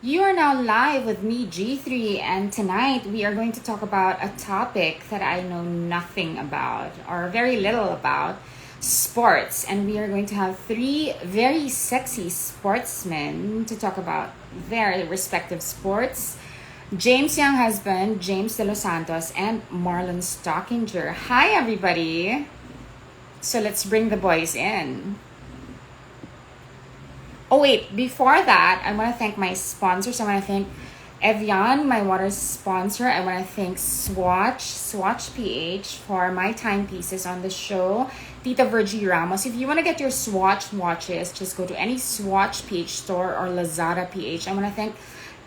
You are now live with me, G3, and tonight we are going to talk about a topic that I know nothing about or very little about sports. And we are going to have three very sexy sportsmen to talk about their respective sports. James Younghusband, James Delos Santos, and Marlon Stockinger. Hi, everybody. So let's bring the boys in. Oh wait, before that, I want to thank my sponsors. I want to thank Evian, my water sponsor. I want to thank Swatch PH for my timepieces on the show. Tita Virgie Ramos. If you want to get your Swatch watches, just go to any Swatch PH store or Lazada PH. I want to thank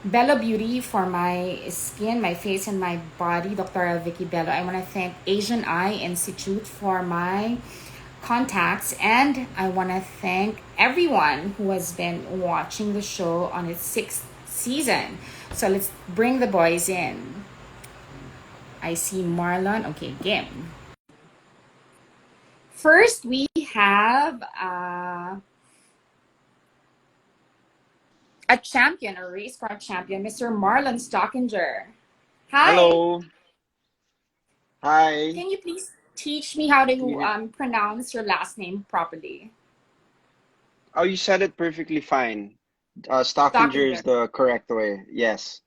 Bella Beauty for my skin, my face, and my body. Dr. Vicky Bello. I want to thank Asian Eye Institute for my contacts, and I want to thank everyone who has been watching the show on its sixth season. So let's bring the boys in. I see Marlon. Okay, game. First, we have a champion, a race car champion, Mr. Marlon Stockinger. Hi. Hello. Hi. Can you please teach me how Can you to hear? pronounce your last name properly? Oh, you said it perfectly fine. Stockinger is Stockinger. the correct way. Yes.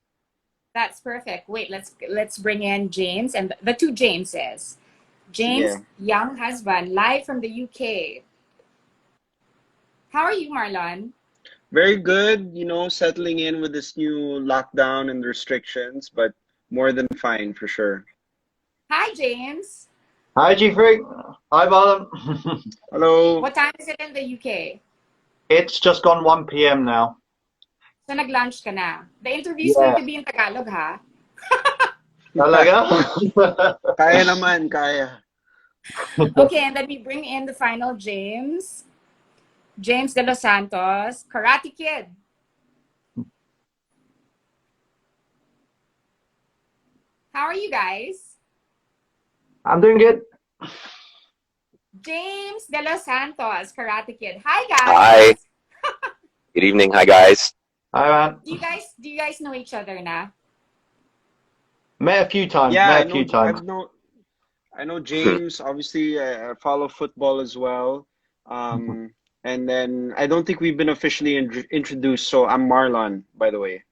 That's perfect. Wait, let's bring in James and the two Jameses. James Sige. Younghusband, live from the UK. How are you, Marlon? Very good, settling in with this new lockdown and restrictions, but more than fine for sure. Hi, James. Hi, G3. Hi, Marlon. Hello. What time is it in the UK? It's just gone 1 p.m. now. So nag-lunch ka na. The interview is going Yeah. to be in Tagalog, ha? Talaga? Kaya naman, kaya. Okay, and then we bring in the final James. James Delos Santos, Karate Kid. How are you guys? I'm doing good. James Delos Santos, Karate Kid. Hi, Hi, guys. good evening. Hi, guys. Hi, man. Do you guys know each other na? Met a few times. Yeah, Met a few times. I know James. Obviously, I follow football as well. And then I don't think we've been officially introduced, so I'm Marlon, by the way.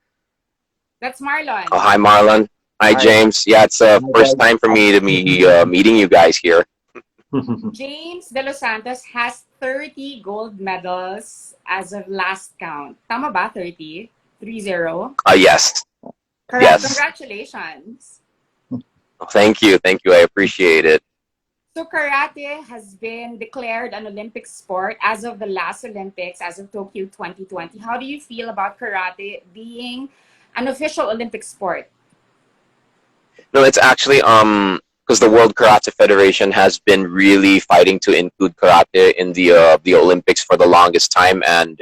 That's Oh, Marlon. hi, Marlon. Hi, Hi. James. Yeah, it's the Hi, first time for me to be meeting you guys here. guys. James De Los Santos has 30 gold medals as of last count. Tama ba? 30? 30? Yes, Correct. yes. Congratulations. Thank you. Thank you. I appreciate it. So karate has been declared an Olympic sport as of the last Olympics, as of Tokyo 2020. How do you feel about karate being an official Olympic sport? No, it's actually because the World Karate Federation has been really fighting to include karate in the Olympics for the longest time, and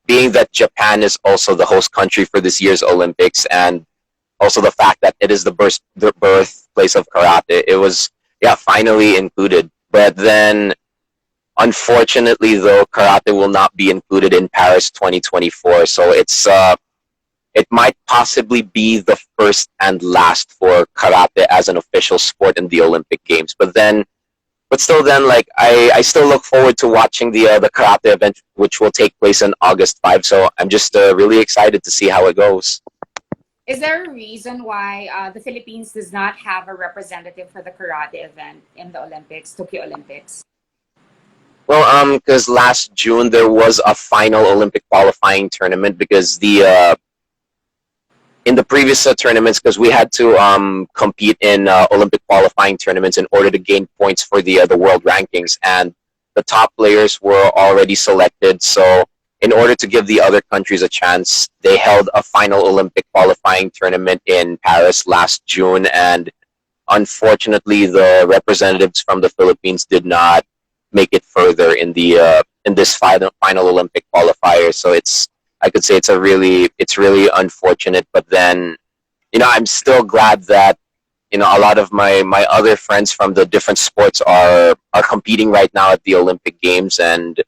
being that Japan is also the host country for this year's Olympics, and also the fact that it is the birthplace of karate, it was, yeah, finally included. But then, unfortunately, though, karate will not be included in Paris 2024. So it might possibly be the first and last for karate as an official sport in the Olympic Games. But still, then, like, I still look forward to watching the karate event, which will take place on August 5. So I'm just really excited to see how it goes. Is there a reason why the Philippines does not have a representative for the karate event in the Olympics, Tokyo Olympics? Well, because last June there was a final Olympic qualifying tournament because the in the previous tournaments, because we had to compete in Olympic qualifying tournaments in order to gain points for the world rankings, and the top players were already selected. So, in order to give the other countries a chance, they held a final Olympic qualifying tournament in Paris last June, and unfortunately, the representatives from the Philippines did not make it further in this final Olympic qualifier. So I could say it's really unfortunate. But then, I'm still glad that a lot of my other friends from the different sports are competing right now at the Olympic Games, and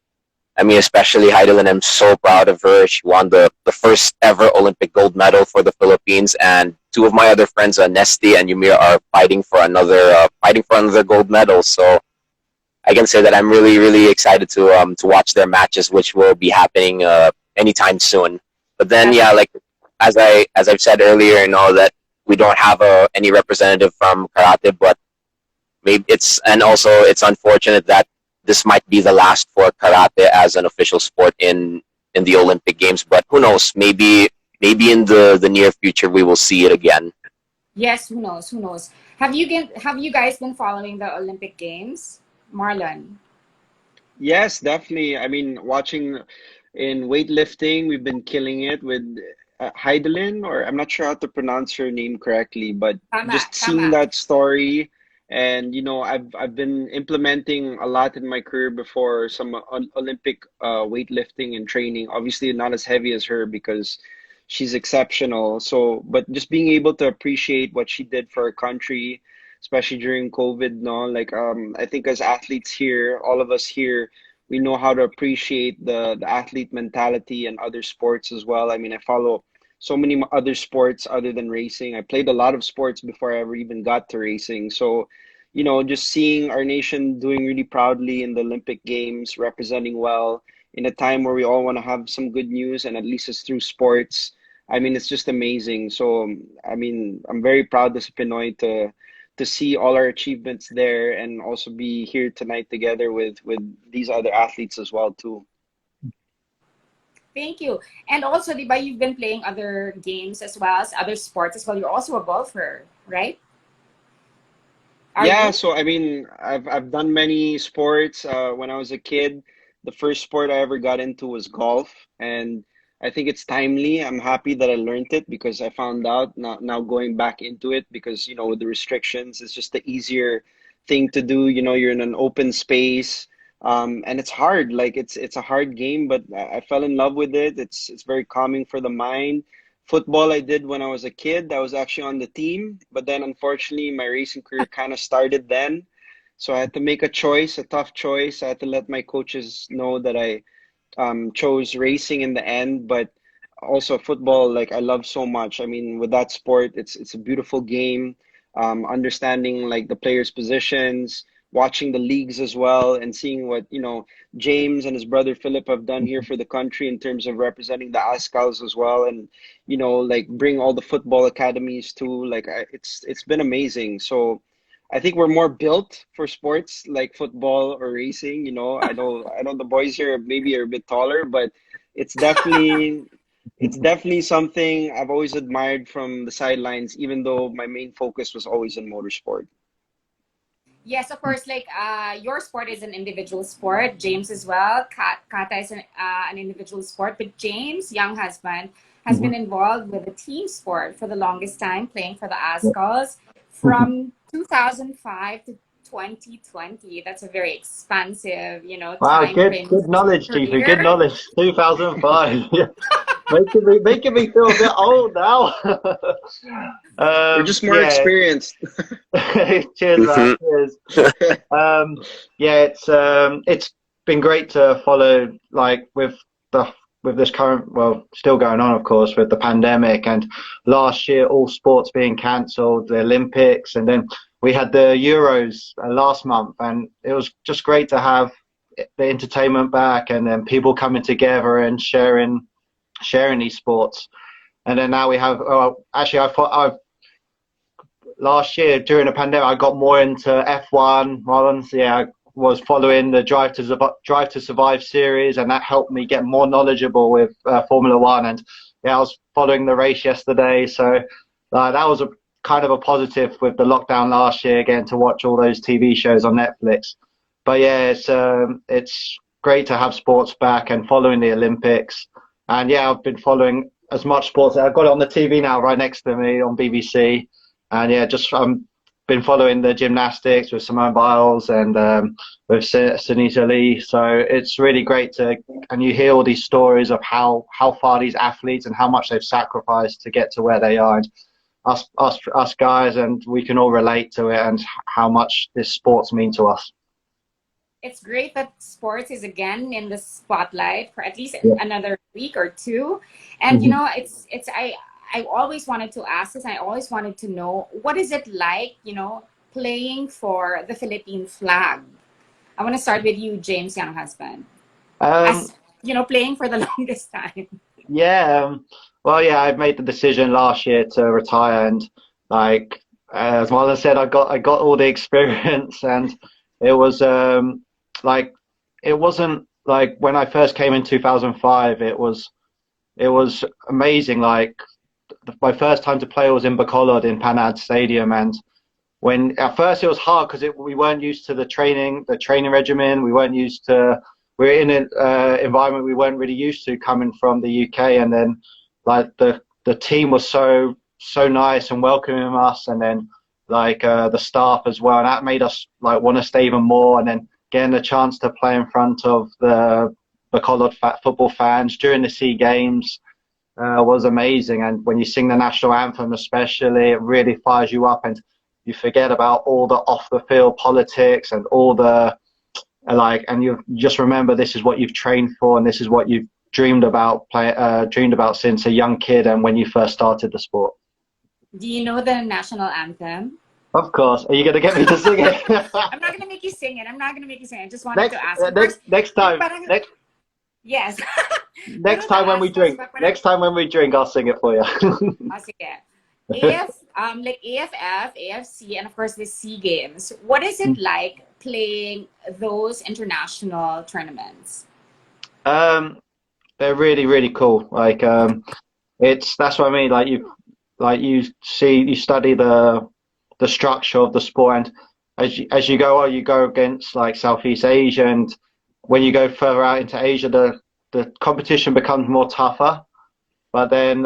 I mean, especially Heidelin, I'm so proud of her. She won the first ever Olympic gold medal for the Philippines, and two of my other friends, Nesty and Yumir, are fighting for another gold medal. So I can say that I'm really, really excited to watch their matches, which will be happening anytime soon. But then, yeah, like as I've said earlier, that we don't have any representative from karate, but maybe it's unfortunate that this might be the last for karate as an official sport in the Olympic Games. But who knows? Maybe in the near future we will see it again. Yes, who knows? Who knows? Have you guys been following the Olympic Games, Marlon? Yes, definitely. I mean, watching in weightlifting, we've been killing it with Heidelin, or I'm not sure how to pronounce her name correctly, but Tama, just seeing tama. that story, and I've been implementing a lot in my career before, some Olympic weightlifting and training. Obviously, not as heavy as her because she's exceptional. So, but just being able to appreciate what she did for her country, especially during COVID, no, like I think as athletes here, all of us here, we know how to appreciate the athlete mentality and other sports as well. I mean, I follow so many other sports other than racing. I played a lot of sports before I ever even got to racing. So, just seeing our nation doing really proudly in the Olympic Games, representing well in a time where we all want to have some good news, and at least it's through sports. I mean, it's just amazing. So, I mean, I'm very proud as a Pinoy to see all our achievements there, and also be here tonight together with these other athletes as well too. Thank you. And also, diba, you've been playing other games as well as other sports as well. You're also a golfer, right? Are Yeah, you? so I mean, I've done many sports. When I was a kid, the first sport I ever got into was golf, and I think it's timely. I'm happy that I learned it because I found out now going back into it, because with the restrictions, it's just the easier thing to do. You're in an open space, and it's hard. Like it's a hard game, but I fell in love with it. It's very calming for the mind. Football I did when I was a kid. I was actually on the team, but then unfortunately my racing career kind of started then. So I had to make a choice, a tough choice. I had to let my coaches know that I chose racing in the end, but also football, like I love so much. I mean, with that sport, it's a beautiful game. Understanding like the players' positions, watching the leagues as well, and seeing what James and his brother Philip have done here for the country in terms of representing the ASCALs as well, and like bring all the football academies too. Like it's been amazing. So I think we're more built for sports like football or racing. I know the boys here maybe are a bit taller, but it's definitely it's definitely something I've always admired from the sidelines, even though my main focus was always in motorsport. Yes, of course. Like your sport is an individual sport. James as well. Kata is an individual sport, but James, young husband, has been Mhm. involved with the team sport for the longest time, playing for the Ascals from 2005 to 2020. That's a very expansive, Wow, time good frame of good his knowledge, GP. Good career. knowledge. 2005. Yeah. Making me feel a bit old now. We're just more Yeah. experienced. Cheers, man. Hmm. Cheers. Um, yeah, it's been great to follow, like the with this current, well, still going on, of course, with the pandemic, and last year all sports being cancelled, the Olympics, and then we had the Euros last month, and it was just great to have the entertainment back, and then people coming together and sharing these sports. And then now we have, actually, I've last year during the pandemic, I got more into F1. Marlon, so yeah, I was following the Drive to Survive series, and that helped me get more knowledgeable with Formula One. And yeah, I was following the race yesterday, so that was a kind of a positive with the lockdown last year, getting to watch all those TV shows on Netflix. But yeah, it's great to have sports back and following the Olympics. And yeah, I've been following as much sports. I've got it on the TV now, right next to me on BBC. And yeah, just been following the gymnastics with Simone Biles and with Sunita Lee. So it's really great and you hear all these stories of how far these athletes and how much they've sacrificed to get to where they are. And us guys, and we can all relate to it and how much this sports mean to us. it's great that sports is again in the spotlight for at least Yeah. another week or two. And Mhm. it's I always wanted to ask this. I always wanted to know what is it like, playing for the Philippine flag. I want to start with you, James Younghusband, Um, as playing for the longest time. yeah. Well, yeah, I made the decision last year to retire, and like as Marlon said, I got all the experience, and it was like it wasn't like when I first came in 2005. It was amazing. Like my first time to play was in Bacolod in Panad Stadium, and when at first it was hard because we weren't used to the training regimen. We weren't used to we're in an environment we weren't really used to coming from the UK, and then like the team was so nice and welcoming us, and then like the staff as well, and that made us like want to stay even more, and then getting the chance to play in front of the Bacolod football fans during the Sea Games was amazing. And when you sing the national anthem, especially, it really fires you up, and you forget about all the off the field politics and all the and you just remember this is what you've trained for, and this is what you've dreamed about since a young kid and when you first started the sport. Do you know the national anthem? Of course. Are you going to get me to sing it? I'm not gonna make you sing it. I'm not gonna make you sing it. I just wanted next, to ask. Of next, course, next time, parang, next, yes. next Pero time when we na-ask ko, drink, diba, parang, next time when we drink, I'll sing it for you. sige. Like AFF, AFC, and of course the Sea Games. What is it like playing those international tournaments? um, they're really, really cool. Like, that's what I mean. You study the structure of the sport, and as you go on, you go against like Southeast Asia, and when you go further out into Asia, the competition becomes more tougher. But then,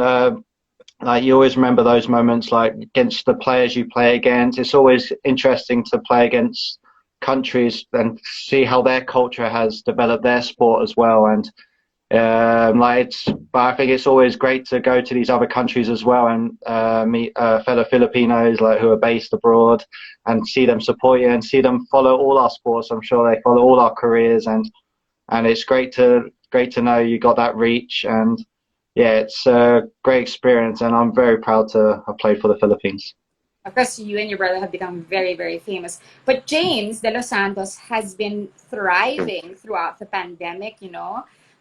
like you always remember those moments, like against the players you play against. It's always interesting to play against countries and see how their culture has developed their sport as well. And but I think it's always great to go to these other countries as well and meet fellow Filipinos like who are based abroad and see them support you and see them follow all our sports. I'm sure they follow all our careers, and it's great to know you got that reach, and yeah, it's a great experience, and I'm very proud to have played for the Philippines. Of course, you and your brother have become very, very famous. But James Delos Santos has been thriving throughout the pandemic,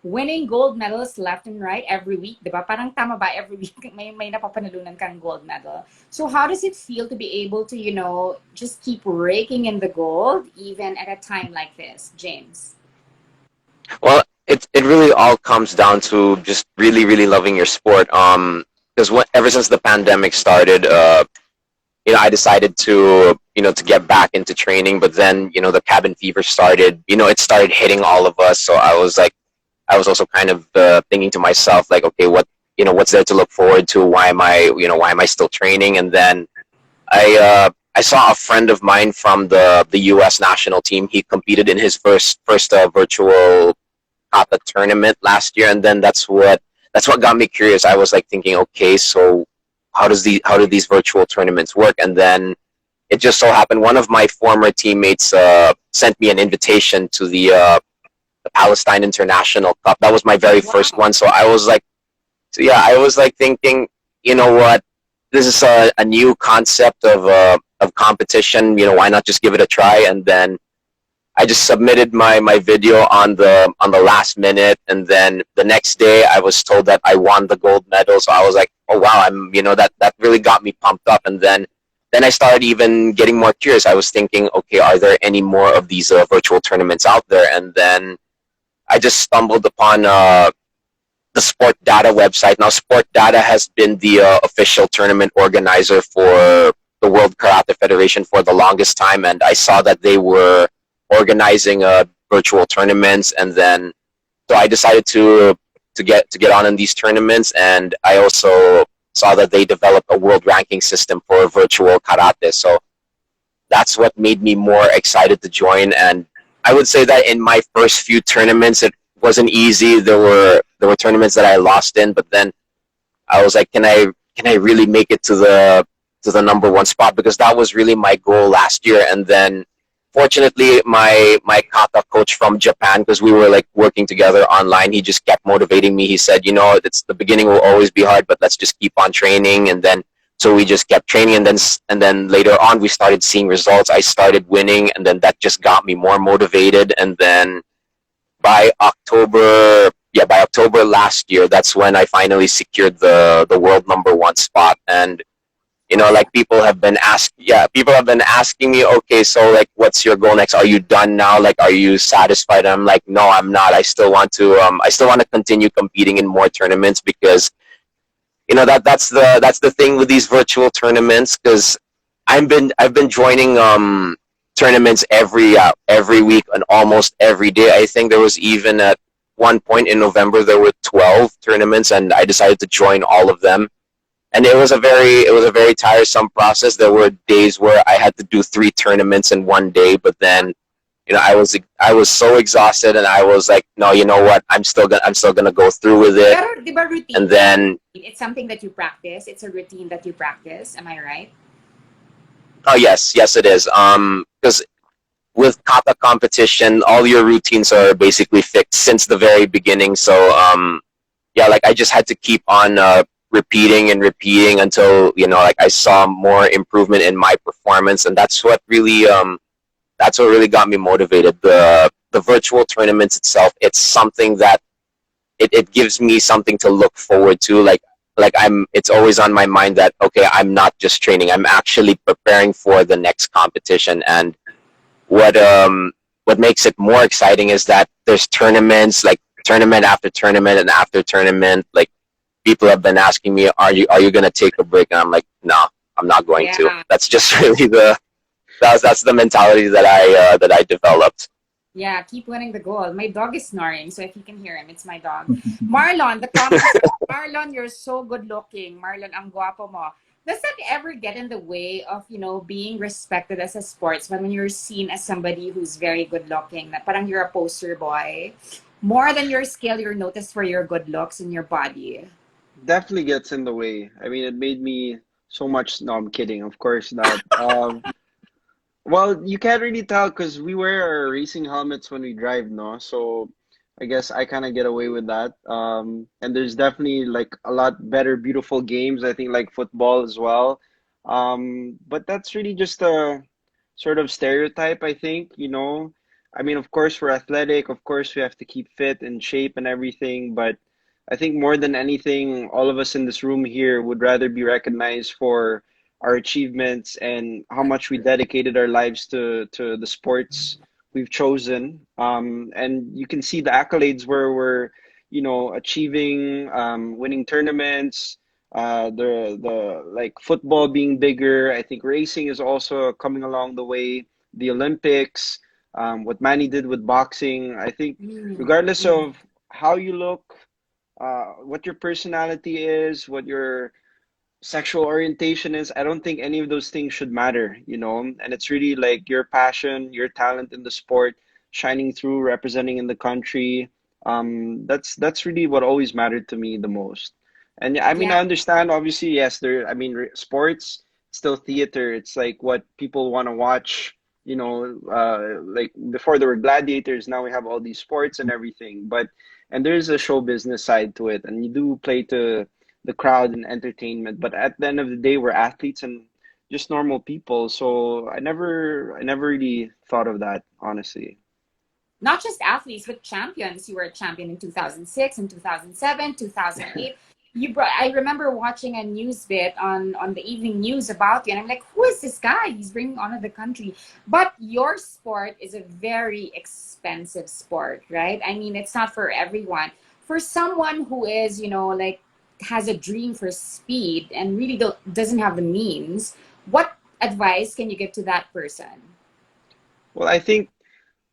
winning gold medals left and right every week, di ba? Parang tama ba every week may napapanalunan kang gold medal. So how does it feel to be able to, just keep raking in the gold even at a time like this, James? Well, it really all comes down to just really really loving your sport. Because ever since the pandemic started, I decided to get back into training, but then the cabin fever started. It started hitting all of us. So I was also kind of thinking to myself like, okay, what's there to look forward to? Why am I still training? And then I saw a friend of mine from the U.S. national team. He competed in his first virtual kata tournament last year, and then that's what got me curious. I was like thinking, okay, so how do these virtual tournaments work? And then it just so happened one of my former teammates sent me an invitation to the Palestine International Cup. That was my very first Wow. one. So yeah, I was like thinking, you know what, this is a new concept of competition. Why not just give it a try? And then I just submitted my video on the last minute, and then the next day I was told that I won the gold medal. So I was like, oh wow, that really got me pumped up. And then I started even getting more curious. I was thinking, okay, are there any more of these virtual tournaments out there? And then I just stumbled upon the Sport Data website. Now, Sport Data has been the official tournament organizer for the World Karate Federation for the longest time, and I saw that they were organizing virtual tournaments, and then so I decided to get on in these tournaments, and I also saw that they developed a world ranking system for virtual karate. So that's what made me more excited to join. And I would say that in my first few tournaments, it wasn't easy. There were tournaments that I lost in, but then I was like, can I really make it to the number one spot? Because that was really my goal last year. And then fortunately, my kata coach from Japan, because we were like working together online, he just kept motivating me. He said, you know, it's the beginning will always be hard, but let's just keep on training. And then so we just kept training, and then later on we started seeing results. I started winning, and then that just got me more motivated. And then by October last year, that's when I finally secured the world number one spot. And you know, like people have been asking me, okay, so like what's your goal next? Are you done now? Like, are you satisfied? I'm like, no, I'm not. I still want to continue competing in more tournaments, because you know that's the thing with these virtual tournaments, because I've been joining tournaments every week and almost every day. I think there was even at one point in November there were 12 tournaments, and I decided to join all of them. And it was a very tiresome process. There were days where I had to do 3 tournaments in one day, but then you know I was so exhausted, and I was like, no, you know what? I'm still gonna go through with it. Pero, di ba routine? And then It's something that you practice. It's a routine that you practice. Am I right? oh yes it is. Because with kata competition, all your routines are basically fixed since the very beginning. So yeah, like I just had to keep on repeating and repeating until you know like I saw more improvement in my performance, and that's what really got me motivated. The virtual tournaments itself, it's something that it gives me something to look forward to. Like it's always on my mind that okay, I'm not just training, I'm actually preparing for the next competition. And what what makes it more exciting is that there's tournaments, like tournament after tournament and after tournament. Like people have been asking me, are you gonna take a break? And I'm like, no, I'm not going to. Yeah. That's just really that's the mentality that I developed. Yeah, keep winning the goal. My dog is snoring, so if you can hear him, it's my dog. Marlon, the comments. Marlon, you're so good looking. Marlon, ang guwapo mo. Does that ever get in the way of, you know, being respected as a sportsman when you're seen as somebody who's very good looking? Na parang you're a poster boy. More than your skill, you're noticed for your good looks and your body. Definitely gets in the way. I mean, it made me so much. No, I'm kidding. Of course not. Well, you can't really tell because we wear our racing helmets when we drive, no? So I guess I kind of get away with that. And there's definitely like a lot better, beautiful games, I think, like football as well. But that's really just a sort of stereotype, I think, you know. I mean, of course, we're athletic, of course, we have to keep fit and shape and everything, but I think more than anything, all of us in this room here would rather be recognized for our achievements and how much we dedicated our lives to the sports we've chosen. And you can see the accolades where we're, you know, achieving, winning tournaments, the like football being bigger. I think racing is also coming along the way. The Olympics, what Manny did with boxing. I think Mm. regardless of how you look, what your personality is, what your sexual orientation is, I don't think any of those things should matter, you know? And it's really like your passion, your talent in the sport, shining through, representing in the country. That's really what always mattered to me the most. And yeah, I mean, Yeah. I understand, obviously, yes, I mean, sports, still theater. It's like what people want to watch, you know, like before there were gladiators, now we have all these sports and everything. And there's a show business side to it, and you do play to the crowd and entertainment. But at the end of the day, we're athletes and just normal people. So I never really thought of that, honestly. Not just athletes, but champions. You were a champion in 2006, in 2007, 2008. I remember watching a news bit on the evening news about you, and I'm like, who is this guy? He's bringing honor the country. But your sport is a very expensive sport, right? I mean, it's not for everyone. For someone who is, you know, like has a dream for speed and really doesn't have the means, what advice can you give to that person? Well, I think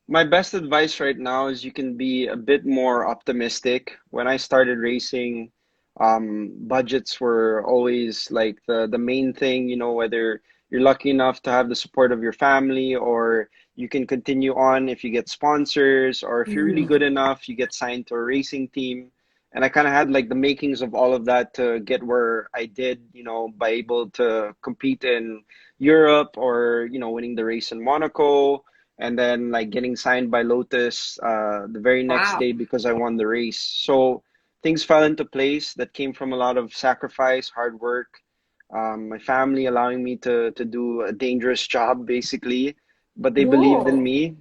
my best advice right now is you can be a bit more optimistic. When I started racing, budgets were always like the main thing, you know, whether you're lucky enough to have the support of your family or you can continue on if you get sponsors or if you're really Mm. good enough, you get signed to a racing team. And I kind of had like the makings of all of that to get where I did, you know, by able to compete in Europe or, you know, winning the race in Monaco and then like getting signed by Lotus the very next Wow. day because I won the race. So things fell into place that came from a lot of sacrifice, hard work, my family allowing me to do a dangerous job basically, but they believed in Ooh. me.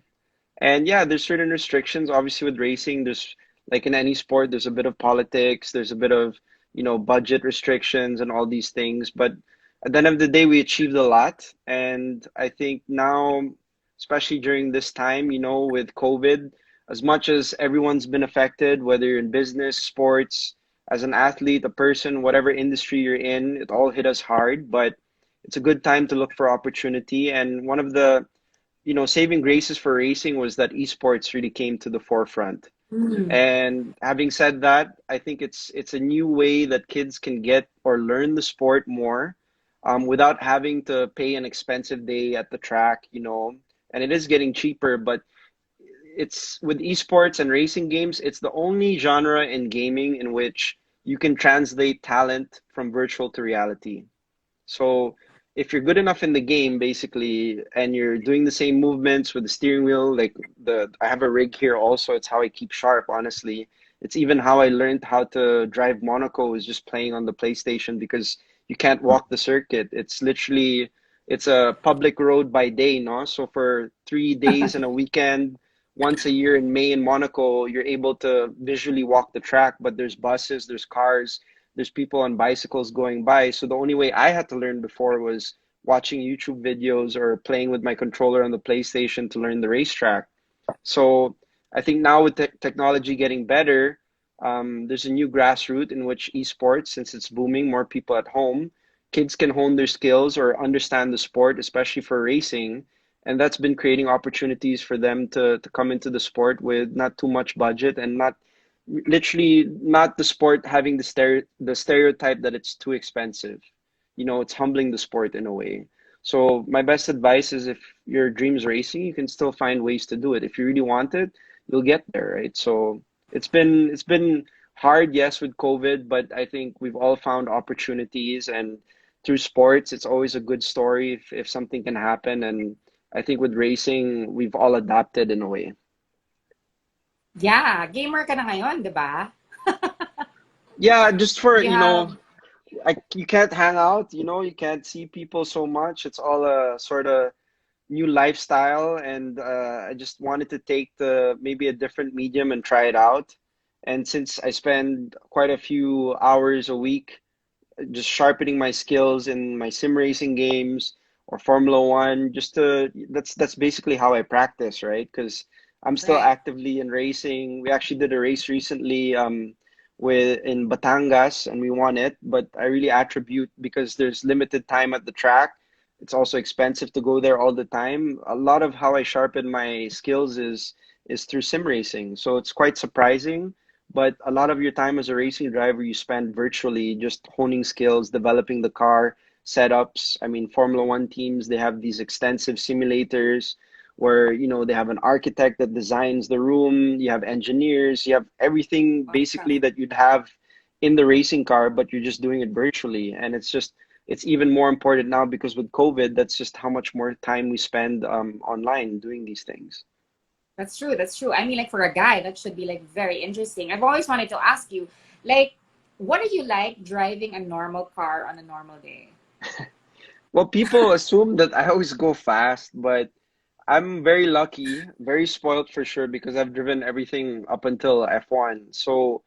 And yeah, there's certain restrictions. Obviously, with racing, there's like in any sport, there's a bit of politics, there's a bit of, budget restrictions and all these things. But at the end of the day, we achieved a lot. And I think now, especially during this time, with COVID, as much as everyone's been affected, whether you're in business, sports, as an athlete, a person, whatever industry you're in, it all hit us hard. But it's a good time to look for opportunity. And one of the saving graces for racing was that esports really came to the forefront. Mm. And having said that, I think it's a new way that kids can get or learn the sport more, without having to pay an expensive day at the track. And it is getting cheaper, but it's with esports and racing games, it's the only genre in gaming in which you can translate talent from virtual to reality. So if you're good enough in the game, basically, and you're doing the same movements with the steering wheel, like I have a rig here also. It's how I keep sharp, honestly. It's even how I learned how to drive Monaco is just playing on the PlayStation because you can't walk the circuit. It's a public road by day, no? So for 3 days and a weekend, once a year in May in Monaco, you're able to visually walk the track, but there's buses, there's cars, there's people on bicycles going by. So the only way I had to learn before was watching YouTube videos or playing with my controller on the PlayStation to learn the racetrack. So I think now with technology getting better, there's a new grassroots in which esports, since it's booming, more people at home, kids can hone their skills or understand the sport, especially for racing. And that's been creating opportunities for them to come into the sport with not too much budget and not literally not the sport having the stereotype that it's too expensive. It's humbling the sport in a way. So my best advice is if your dream's racing, you can still find ways to do it. If you really want it, you'll get there, right? So it's been hard, yes, with COVID, but I think we've all found opportunities, and through sports, it's always a good story if something can happen. And I think with racing, we've all adapted in a way. Yeah, gamer ka na ngayon, 'di ba? Yeah, just for, You have you can't hang out, you can't see people so much. It's all a sort of new lifestyle, and I just wanted to take the maybe a different medium and try it out. And since I spend quite a few hours a week just sharpening my skills in my sim racing games or Formula One, just to that's basically how I practice, right? Because I'm still right. actively in racing. We actually did a race recently with in Batangas and we won it, but I really attribute because there's limited time at the track. It's also expensive to go there all the time. A lot of how I sharpen my skills is through sim racing. So it's quite surprising, but a lot of your time as a racing driver you spend virtually just honing skills, developing the car, setups. I mean, Formula One teams, they have these extensive simulators where, they have an architect that designs the room, you have engineers, you have everything basically Awesome. that you'd have in the racing car, but you're just doing it virtually. And it's even more important now because with COVID, that's just how much more time we spend online doing these things. That's true. That's true. I mean, like for a guy, that should be like very interesting. I've always wanted to ask you, like, what are you like driving a normal car on a normal day? Well, people assume that I always go fast, but I'm very lucky, very spoiled for sure because I've driven everything up until F1. So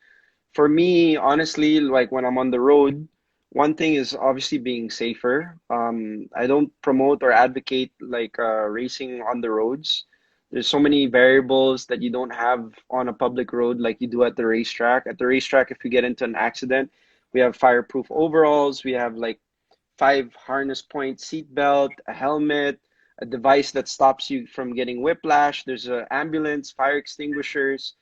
for me, honestly, like when I'm on the road, one thing is obviously being safer. I don't promote or advocate like racing on the roads. There's so many variables that you don't have on a public road like you do at the racetrack. At the racetrack, if you get into an accident, we have fireproof overalls, we have like 5 harness point seat belt, a helmet, a device that stops you from getting whiplash. There's an ambulance, fire extinguishers,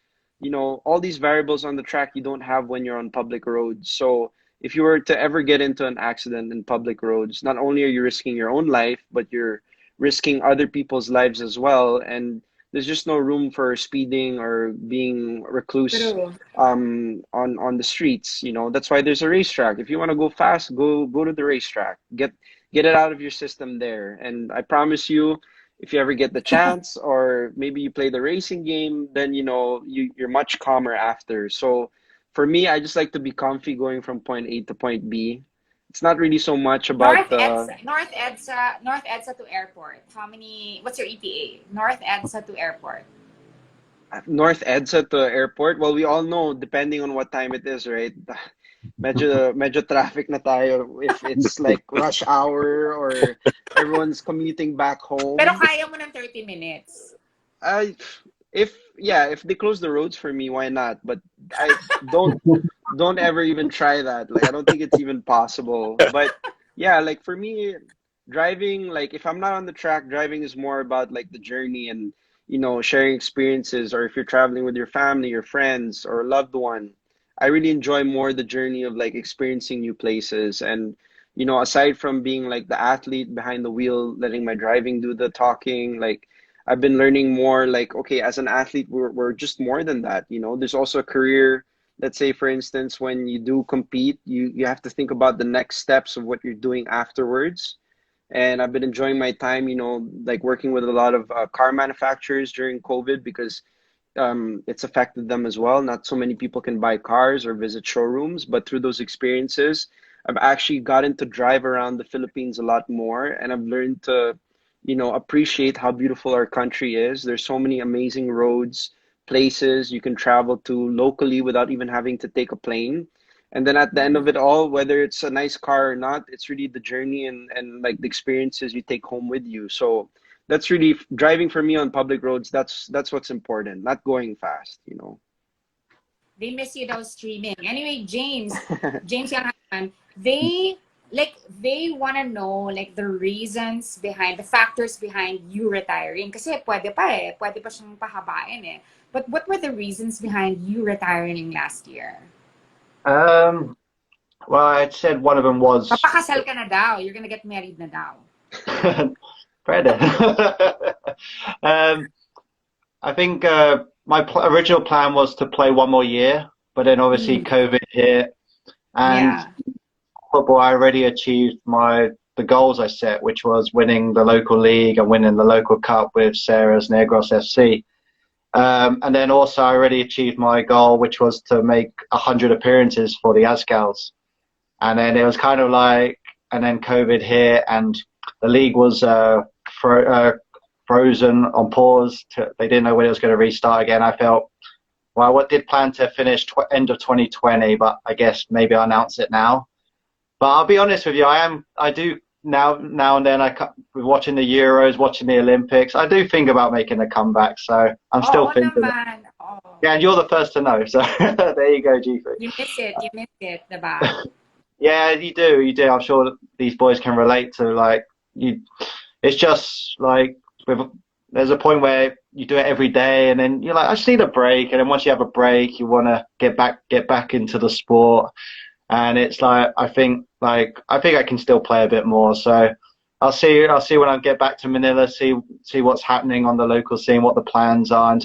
all these variables on the track you don't have when you're on public roads. So if you were to ever get into an accident in public roads, not only are you risking your own life, but you're risking other people's lives as well. And there's just no room for speeding or being recluse True. on the streets. That's why there's a racetrack. If you want to go fast, go to the racetrack. Get it out of your system there. And I promise you, if you ever get the chance, or maybe you play the racing game, then you're much calmer after. So for me, I just like to be comfy going from point A to point B. It's not really so much about the North EDSA to airport. What's your ETA? North EDSA to airport. North EDSA to airport. Well, we all know, depending on what time it is, right? Medyo traffic na tayo if it's like rush hour or everyone's commuting back Pero home. kaya mo ng 30 minutes. I if they close the roads for me, why not? But I don't ever even try that. Like, I don't think it's even possible. But yeah, like for me, driving, like if I'm not on the track, driving is more about like the journey and sharing experiences, or if you're traveling with your family, your friends, or a loved one. I really enjoy more the journey of like experiencing new places. And aside from being like the athlete behind the wheel, letting my driving do the talking, like I've been learning more, like, okay, as an athlete, we're just more than that. There's also a career. Let's say, for instance, when you do compete, you have to think about the next steps of what you're doing afterwards. And I've been enjoying my time, like working with a lot of car manufacturers during COVID, because it's affected them as well. Not so many people can buy cars or visit showrooms, but through those experiences, I've actually gotten to drive around the Philippines a lot more, and I've learned to, appreciate how beautiful our country is. There's so many amazing roads, places you can travel to locally without even having to take a plane. And then at the end of it all, whether it's a nice car or not, it's really the journey and like the experiences you take home with you. So that's really driving for me on public roads. That's what's important, not going fast. They miss you though streaming. Anyway, James Younghusband, they want to know like the factors behind you retiring. Kasi pwede pa siyang pahabain eh. But what were the reasons behind you retiring last year? Well, I said one of them was Papakasal ka na daw. You're gonna get married na daw. Brandon. I think my original plan was to play one more year, but then obviously COVID hit, and football, I already achieved the goals I set, which was winning the local league and winning the local cup with Sarah's Negros FC. And then also I already achieved my goal, which was to make 100 appearances for the Azcals. And then it was kind of like, and then COVID hit, and the league was frozen on pause. They didn't know when it was going to restart again. I felt, well, I did plan to finish end of 2020, but I guess maybe I'll announce it now. But I'll be honest with you, I do now and then, watching the Euros, watching the Olympics, I do think about making a comeback. So I'm still thinking. Yeah, and you're the first to know. So there you go, G3. You miss it, diba? Yeah, you do. I'm sure these boys can relate to, like, it's just like, there's a point where you do it every day, and then you're like, I just need a break. And then once you have a break, you want to get back into the sport. And it's like, I think I can still play a bit more. So I'll see when I get back to Manila, see what's happening on the local scene, what the plans are. And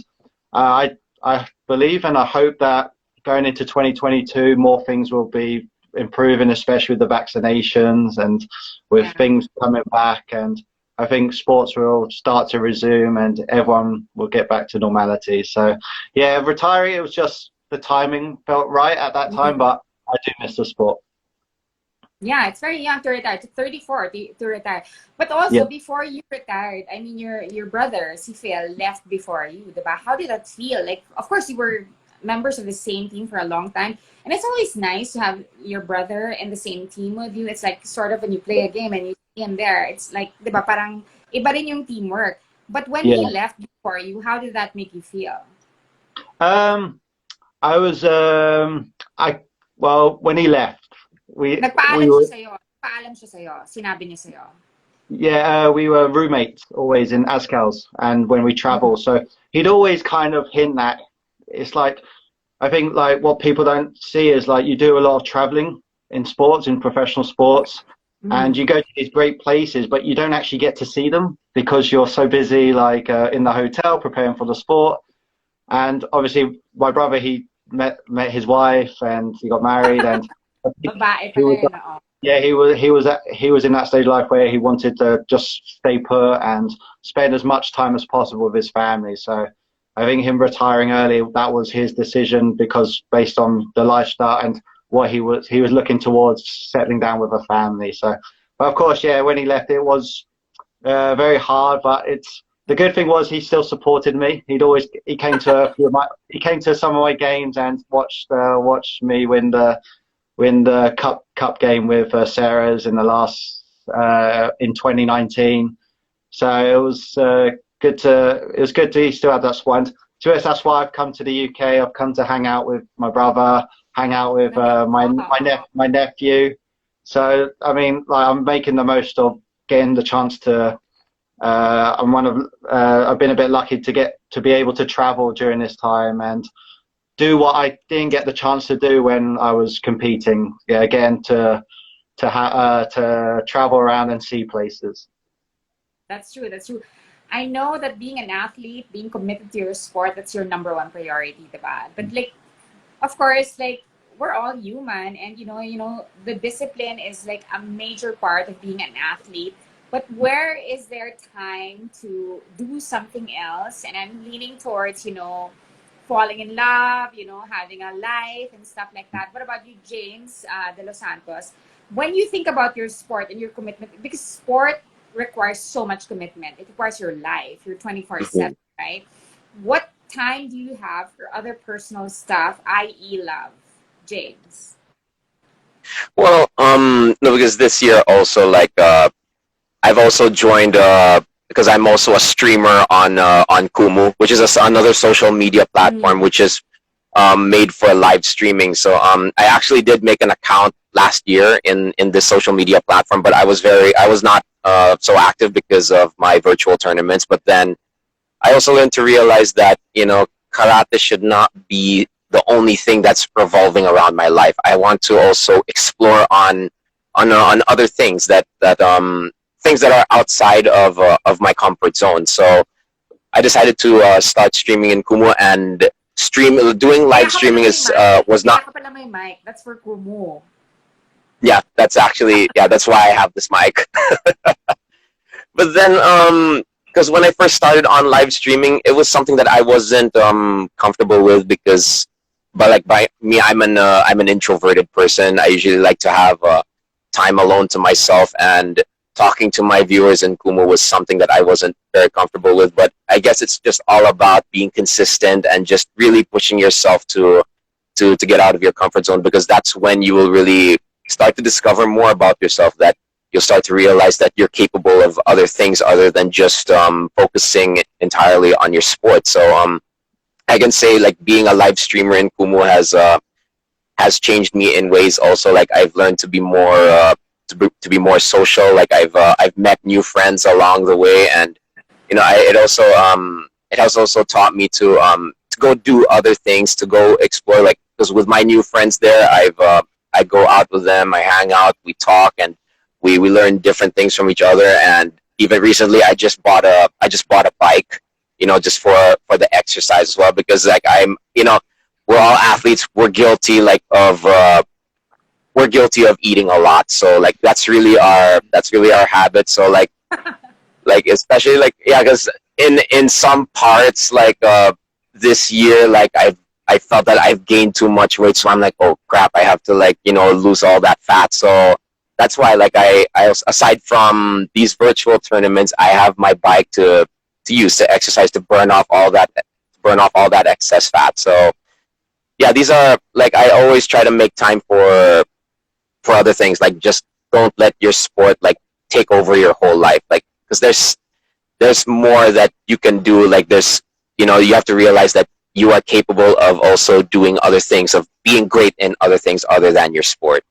I believe and I hope that going into 2022, more things will be improving, especially with the vaccinations and with things coming back. And I think sports will start to resume and everyone will get back to normality. So yeah, retiring, it was just the timing felt right at that time, but I do miss the sport. Yeah, it's very young to retire, to 34 to retire. But also, before you retired, I mean, your brother, si Phil, left before you, diba? How did that feel? Like, of course, you were members of the same team for a long time. And it's always nice to have your brother in the same team with you. It's like sort of when you play a game and you see him there, it's like, diba, parang iba rin yung teamwork. But when he left before you, how did that make you feel? I was, well, when he left, Nagpaalam siya sa'yo. Sinabi niya sa'yo. Yeah, we were roommates always in Azcals, and when we travel, so he'd always kind of hint that it's like, I think like what people don't see is like you do a lot of traveling in sports, in professional sports, and you go to these great places, but you don't actually get to see them because you're so busy, like in the hotel preparing for the sport. And obviously, my brother, he met his wife and he got married, and Yeah, he was in that stage of life where he wanted to just stay put and spend as much time as possible with his family. So I think him retiring early, that was his decision because based on the lifestyle and what he was looking towards settling down with a family. So, but of course, yeah, when he left, it was very hard. But it's the good thing was he still supported me. He came to he came to some of my games and watched me win the cup game with Sarah's in the last in 2019. So it was good to still have that squad. To us, that's why I've come to the UK. I've come to hang out with my brother, hang out with my nephew. So I mean, like I'm making the most of getting the chance to. I've been a bit lucky to be able to travel during this time and do what I didn't get the chance to do when I was competing. Yeah, again to travel around and see places. That's true. That's true. I know that being an athlete, being committed to your sport, that's your number one priority, diba? But like, of course, like we're all human, and the discipline is like a major part of being an athlete. But where is there time to do something else? And I'm leaning towards, falling in love, having a life and stuff like that. What about you, James Delos Santos? When you think about your sport and your commitment, because sport requires so much commitment, it requires your life, you're 24/7, right? What time do you have for other personal stuff, i.e., love, James? Well, no, because this year also I've also joined because I'm also a streamer on Kumu, which is another social media platform which is made for live streaming. So I actually did make an account last year in this social media platform, but I was not so active because of my virtual tournaments. But then I also learned to realize that karate should not be the only thing that's revolving around my life. I want to also explore on other things that things that are outside of my comfort zone. So I decided to start streaming in Kumu and doing Kaya live ka pala streaming may is mic. was Kaya not. ka pala may mic. That's for Kumu. Yeah, that's actually, yeah, that's why I have this mic. But then because when I first started on live streaming, it was something that I wasn't comfortable with because but like by me, I'm an introverted person. I usually like to have time alone to myself, and talking to my viewers in Kumu was something that I wasn't very comfortable with. But I guess it's just all about being consistent and just really pushing yourself to get out of your comfort zone, because that's when you will really start to discover more about yourself, that you'll start to realize that you're capable of other things other than just focusing entirely on your sport. So I can say like being a live streamer in Kumu has changed me in ways also. Like I've learned to be more to be more social. Like I've met new friends along the way, and it has also taught me to go do other things, to go explore. Like because with my new friends there, I go out with them, I hang out, we talk, and we learn different things from each other. And even recently, I just bought a bike, just for the exercise as well, because like we're all athletes, we're guilty of eating a lot. So like that's really our habit. So like especially like, yeah, because in some parts like this year, like I felt that I've gained too much weight, so I'm like, oh crap, I have to like lose all that fat. So that's why like I aside from these virtual tournaments, I have my bike to use to exercise, to burn off all that excess fat. So yeah, these are like, I always try to make time for other things. Like just don't let your sport like take over your whole life, like because there's more that you can do. Like you have to realize that you are capable of also doing other things, of being great in other things other than your sport.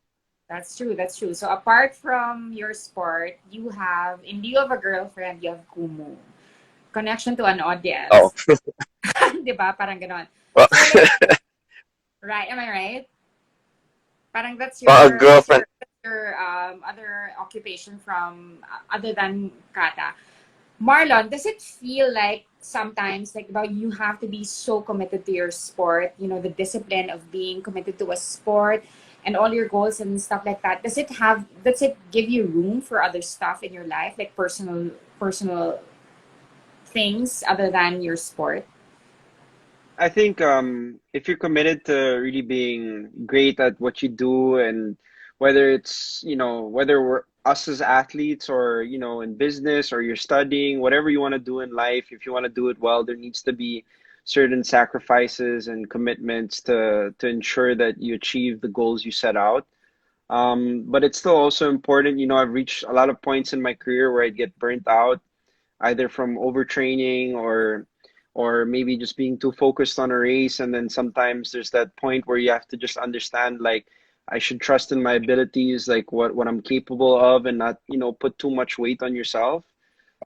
That's true. That's true. So apart from your sport, you have, in lieu of a girlfriend, you have Kumu. Connection to an Oh, audience. Diba? Parang ganon. well, So like, right? Am I right? Parang well, a girlfriend. that's your other occupation from other than kata. Marlon, does it feel like sometimes like about you have to be so committed to your sport, the discipline of being committed to a sport, and all your goals and stuff like that, does it give you room for other stuff in your life, like personal things other than your sport? I think if you're committed to really being great at what you do, and whether it's, whether we're us as athletes, or, in business, or you're studying, whatever you want to do in life, if you want to do it well, there needs to be certain sacrifices and commitments to ensure that you achieve the goals you set out. But it's still also important, I've reached a lot of points in my career where I get burnt out, either from overtraining, or maybe just being too focused on a race. And then sometimes there's that point where you have to just understand, like, I should trust in my abilities, like what I'm capable of, and not, put too much weight on yourself.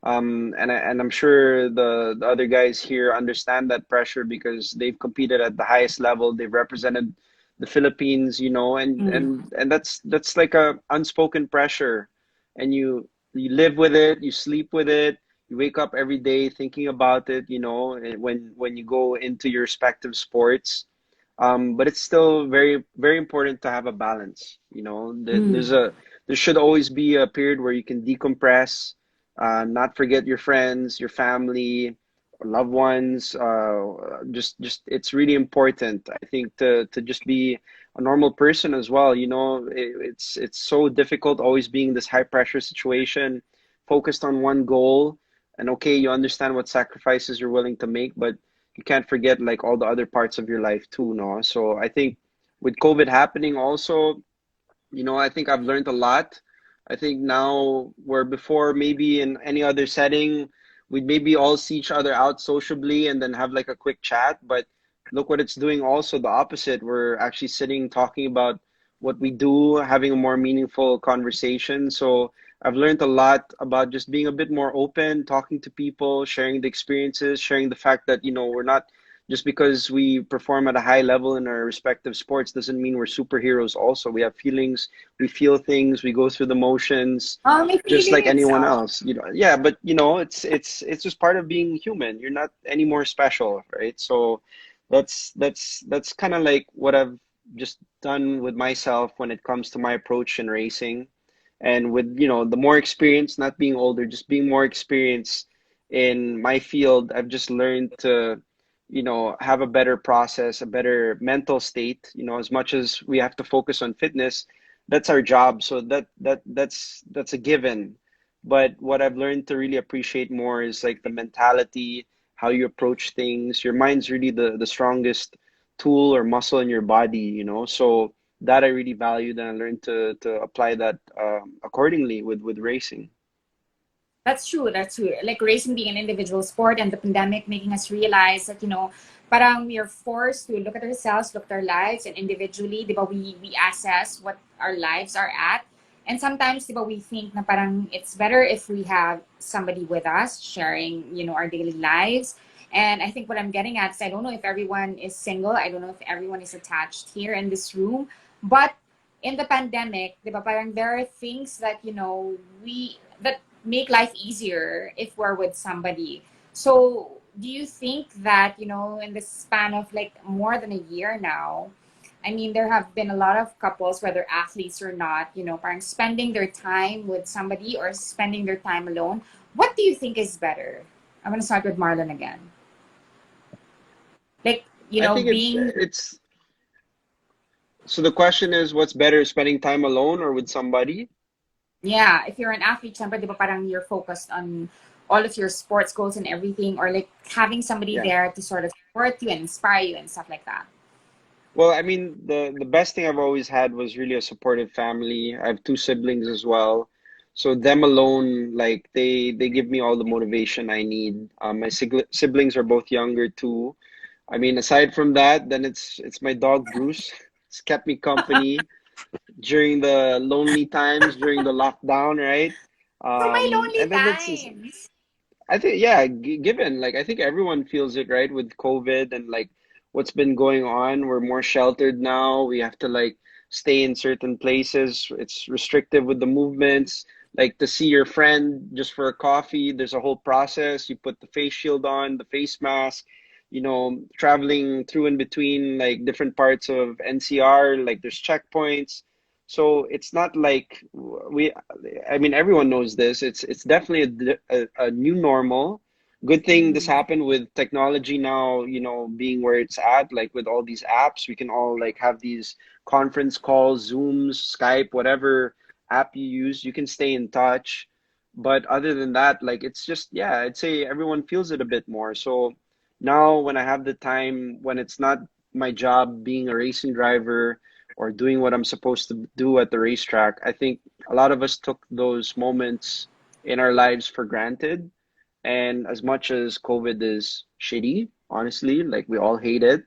And I'm sure the other guys here understand that pressure, because they've competed at the highest level. They've represented the Philippines, Mm. and that's like a unspoken pressure, and you live with it, you sleep with it, you wake up every day thinking about it, and when you go into your respective sports. But it's still very, very important to have a balance. Mm. There should always be a period where you can decompress, not forget your friends, your family, loved ones. Just it's really important, I think, to just be a normal person as well. It's so difficult always being this high pressure situation, focused on one goal. And okay, you understand what sacrifices you're willing to make, but you can't forget like all the other parts of your life too, no? So I think with COVID happening also, I think I've learned a lot. I think now, where before maybe in any other setting, we'd maybe all see each other out sociably and then have like a quick chat. But look what it's doing also, the opposite. We're actually sitting talking about what we do, having a more meaningful conversation. So I've learned a lot about just being a bit more open, talking to people, sharing the experiences, sharing the fact that, we're not, just because we perform at a high level in our respective sports doesn't mean we're superheroes also. We have feelings, we feel things, we go through the motions May just like feelings. anyone else. Yeah, but it's just part of being human. You're not any more special, right? So that's kind of like what I've just done with myself when it comes to my approach in racing. And with, the more experience, not being older, just being more experienced in my field, I've just learned to, have a better process, a better mental state. As much as we have to focus on fitness, that's our job. So that's a given. But what I've learned to really appreciate more is like the mentality, how you approach things. Your mind's really the strongest tool or muscle in your body, So that I really valued, and I learned to apply that accordingly with racing. That's true. That's true. Like racing being an individual sport, and the pandemic making us realize that, parang we are forced to look at ourselves, look at our lives, and individually, di ba, we assess what our lives are at. And sometimes, di ba, we think na parang it's better if we have somebody with us sharing, our daily lives. And I think what I'm getting at is, I don't know if everyone is single. I don't know if everyone is attached here in this room. But in the pandemic, di ba, parang there are things that, that make life easier if we're with somebody. So, do you think that, in the span of like more than a year now, I mean, there have been a lot of couples, whether athletes or not, parang spending their time with somebody or spending their time alone. What do you think is better? I'm going to start with Marlon again. Like, I think being, it's so the question is, what's better, spending time alone or with somebody? yeah, if you're an athlete, syempre, di ba, parang you're focused on all of your sports goals and everything, or like having somebody Yeah. there to sort of support you and inspire you and stuff like that. Well, I mean, the best thing I've always had was really a supportive family. I have two siblings as well. So them alone, like they give me all the motivation I need. My siblings are both younger too. I mean, aside from that, then it's my dog Bruce. It's kept me company during the lonely times, during the lockdown, right? For my lonely And then that's just, times. I think, yeah, given, like, I think everyone feels it, right, with COVID and like what's been going on. We're more sheltered now. We have to like stay in certain places. It's restrictive with the movements. Like to see your friend just for a coffee, there's a whole process. You put the face shield on, the face mask. traveling through in between like different parts of NCR, like there's checkpoints. So it's not like we, I mean, everyone knows this. It's definitely a new normal. Good thing this Mm. happened with technology now, being where it's at, like with all these apps, we can all like have these conference calls, Zooms, Skype, whatever app you use, you can stay in touch. But other than that, like it's just, yeah, I'd say everyone feels it a bit more. So now when I have the time, when it's not my job being a racing driver or doing what I'm supposed to do at the racetrack, I think a lot of us took those moments in our lives for granted. And as much as COVID is shitty, honestly, like we all hate it,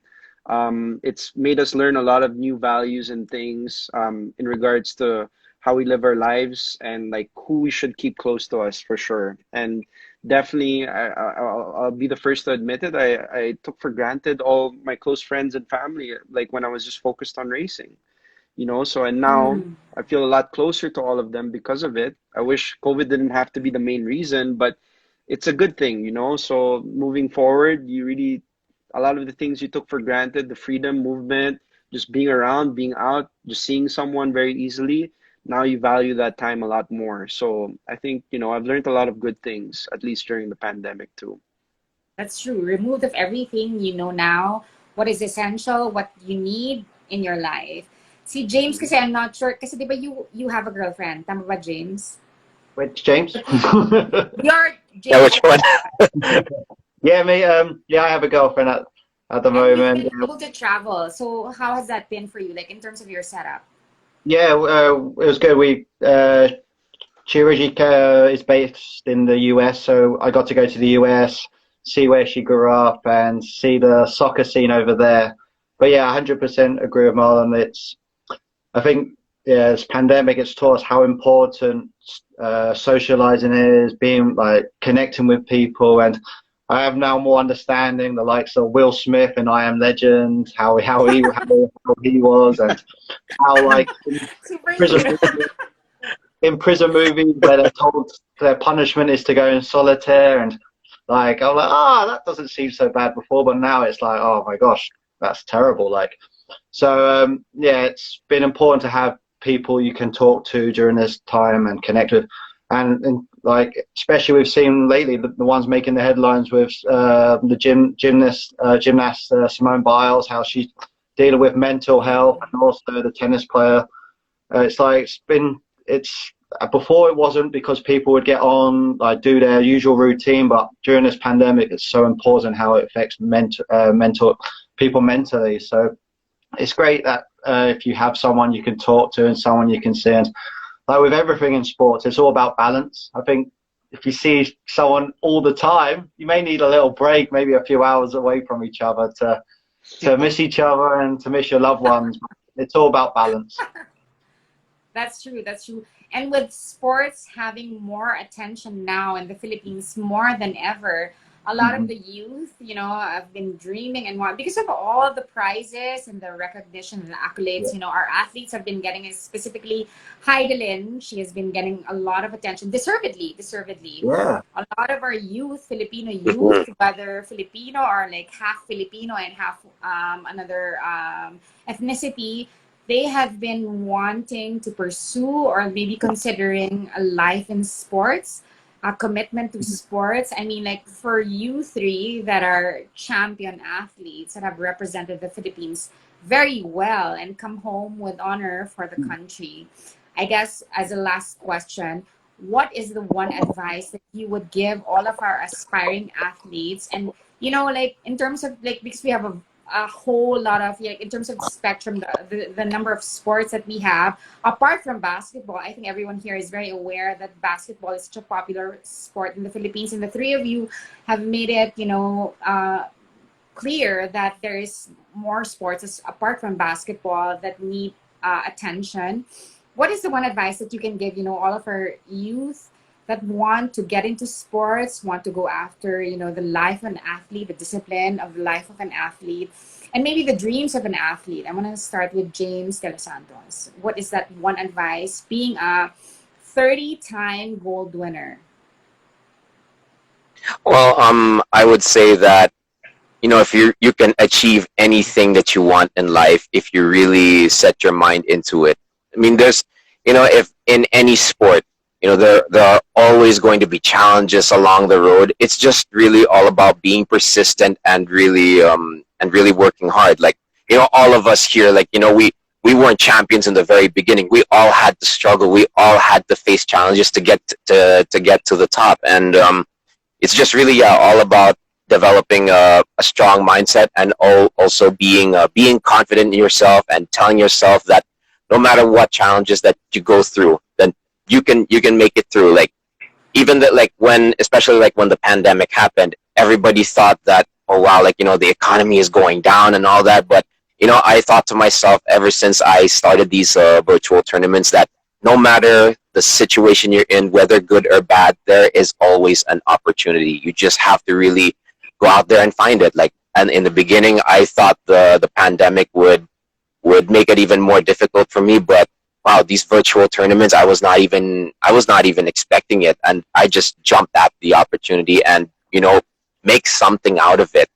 it's made us learn a lot of new values and things in regards to how we live our lives and like who we should keep close to us for sure. And definitely, I'll be the first to admit it. I took for granted all my close friends and family, like when I was just focused on racing. So, and now Mm. I feel a lot closer to all of them because of it. I wish COVID didn't have to be the main reason, but it's a good thing. So moving forward, you really, a lot of the things you took for granted, the freedom, movement, just being around, being out, just seeing someone very easily, now you value that time a lot more. So I think, I've learned a lot of good things, at least during the pandemic too. That's true. Removed of everything you know now, what is essential, what you need in your life. See, James, kasi I'm not sure, kasi di ba you have a girlfriend? Tama ba, James? Which James? You're Yeah, James. which one? Yeah, me. Yeah, I have a girlfriend at the And you've moment. been able to travel. So how has that been for you, like in terms of your setup? Yeah, it was good. She originally is based in the US, so I got to go to the US, see where she grew up, and see the soccer scene over there. But yeah, 100% agree with Marlon. I think, yeah, this pandemic, it's taught us how important socializing is, being like connecting with people, and I have now more understanding the likes of Will Smith and I Am Legend, how he was, and how like Super prison cute. in prison movies where they're told their punishment is to go in solitaire, and like I'm like, that doesn't seem so bad before, but now it's like, oh my gosh, that's terrible. Like, so yeah, it's been important to have people you can talk to during this time and connect with, and like especially we've seen lately the ones making the headlines with the gymnast Simone Biles, how she's dealing with mental health, and also the tennis player. It's like it's before it wasn't because people would get on like do their usual routine, but during this pandemic, it's so important how it affects mental people mentally. So it's great that if you have someone you can talk to and someone you can see, and like with everything in sports, it's all about balance. I think if you see someone all the time, you may need a little break, maybe a few hours away from each other to miss each other and to miss your loved ones. It's all about balance. That's true. That's true. And with sports having more attention now in the Philippines more than ever, a lot of Mhm. the youth, have been dreaming and want because of all the prizes and the recognition and the accolades. Our athletes have been getting, specifically Heidelin. She has been getting a lot of attention, deservedly, deservedly. Yeah. A lot of our youth, Filipino Mhm. youth, whether Filipino or like half Filipino and half another ethnicity, they have been wanting to pursue or maybe considering a life in sports, a commitment to sports. I mean, like for you three that are champion athletes that have represented the Philippines very well and come home with honor for the country. I guess as a last question, what is the one advice that you would give all of our aspiring athletes? And like in terms of like because we have a whole lot of like in terms of the spectrum, the number of sports that we have apart from basketball. I think everyone here is very aware that basketball is such a popular sport in the Philippines, and the three of you have made it clear that there is more sports apart from basketball that need attention. What is the one advice that you can give, all of our youth that want to get into sports, want to go after, the life of an athlete, the discipline of the life of an athlete, and maybe the dreams of an athlete? I want to start with James Delos Santos. What is that one advice being a 30-time gold winner? Well, I would say that if you can achieve anything that you want in life if you really set your mind into it. I mean, there's, if in any sport, there are always going to be challenges along the road. It's just really all about being persistent and really working hard. Like, all of us here, like, we weren't champions in the very beginning. We all had to struggle. We all had to face challenges to get to get to the top. And it's just really, yeah, all about developing a strong mindset, and also being confident in yourself and telling yourself that no matter what challenges that you go through, then you can make it through. Like, even that, like, when, especially like when the pandemic happened, everybody thought that, oh wow, like, the economy is going down and all that. But I thought to myself, ever since I started these virtual tournaments, that no matter the situation you're in, whether good or bad, there is always an opportunity. You just have to really go out there and find it. Like, and in the beginning, I thought the pandemic would make it even more difficult for me. But wow, these virtual tournaments, I was not even expecting it, and I just jumped at the opportunity and make something out of it.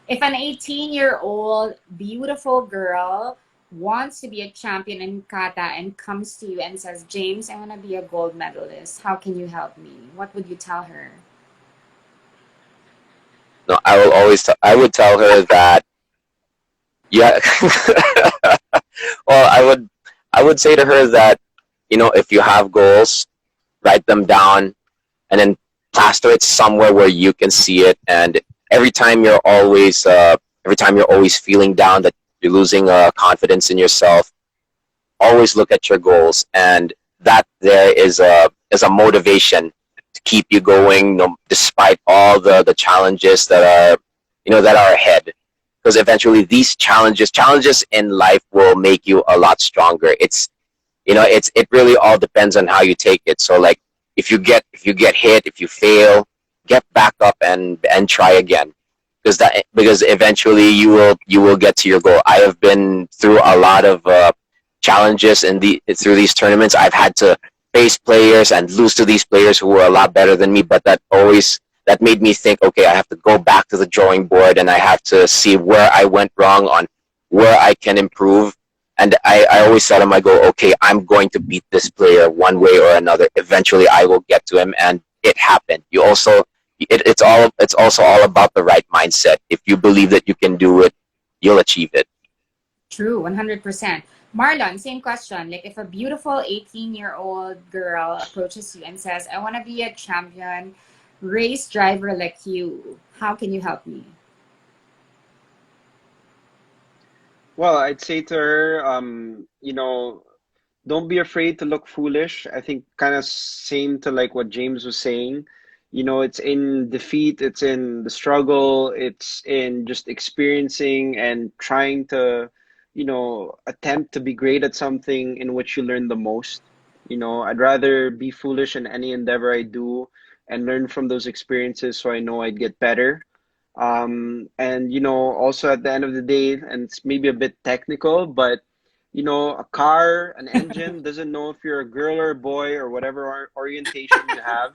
If an 18-year-old beautiful girl wants to be a champion in kata and comes to you and says, James, I want to be a gold medalist, how can you help me? What would you tell her? No, I would tell her that, yeah. Well, I would say to her that, if you have goals, write them down, and then plaster it somewhere where you can see it. And every time you're always feeling down, that you're losing confidence in yourself, always look at your goals, and that there is a motivation to keep you going, despite all the challenges that are ahead. Because eventually these challenges in life will make you a lot stronger. It really all depends on how you take it. So, like, if you get hit, if you fail, get back up and try again, because eventually you will get to your goal. I have been through a lot of challenges through these tournaments. I've had to face players and lose to these players who were a lot better than me, but that made me think, okay, I have to go back to the drawing board, and I have to see where I went wrong, on where I can improve. And I always set on my goal, okay, I'm going to beat this player one way or another. Eventually I will get to him, and it happened. It's also all about the right mindset. If you believe that you can do it, you'll achieve it. True, 100%. Marlon, same question. Like, if a beautiful 18-year-old girl approaches you and says, I want to be a champion race driver like you, how can you help me? Well, I'd say to her, don't be afraid to look foolish. I think kind of same to like what James was saying. It's in defeat, it's in the struggle, it's in just experiencing and trying to, attempt to be great at something in which you learn the most. I'd rather be foolish in any endeavor I do and learn from those experiences so I know I'd get better. And also at the end of the day, and it's maybe a bit technical, but a car, an engine doesn't know if you're a girl or a boy or whatever orientation you have.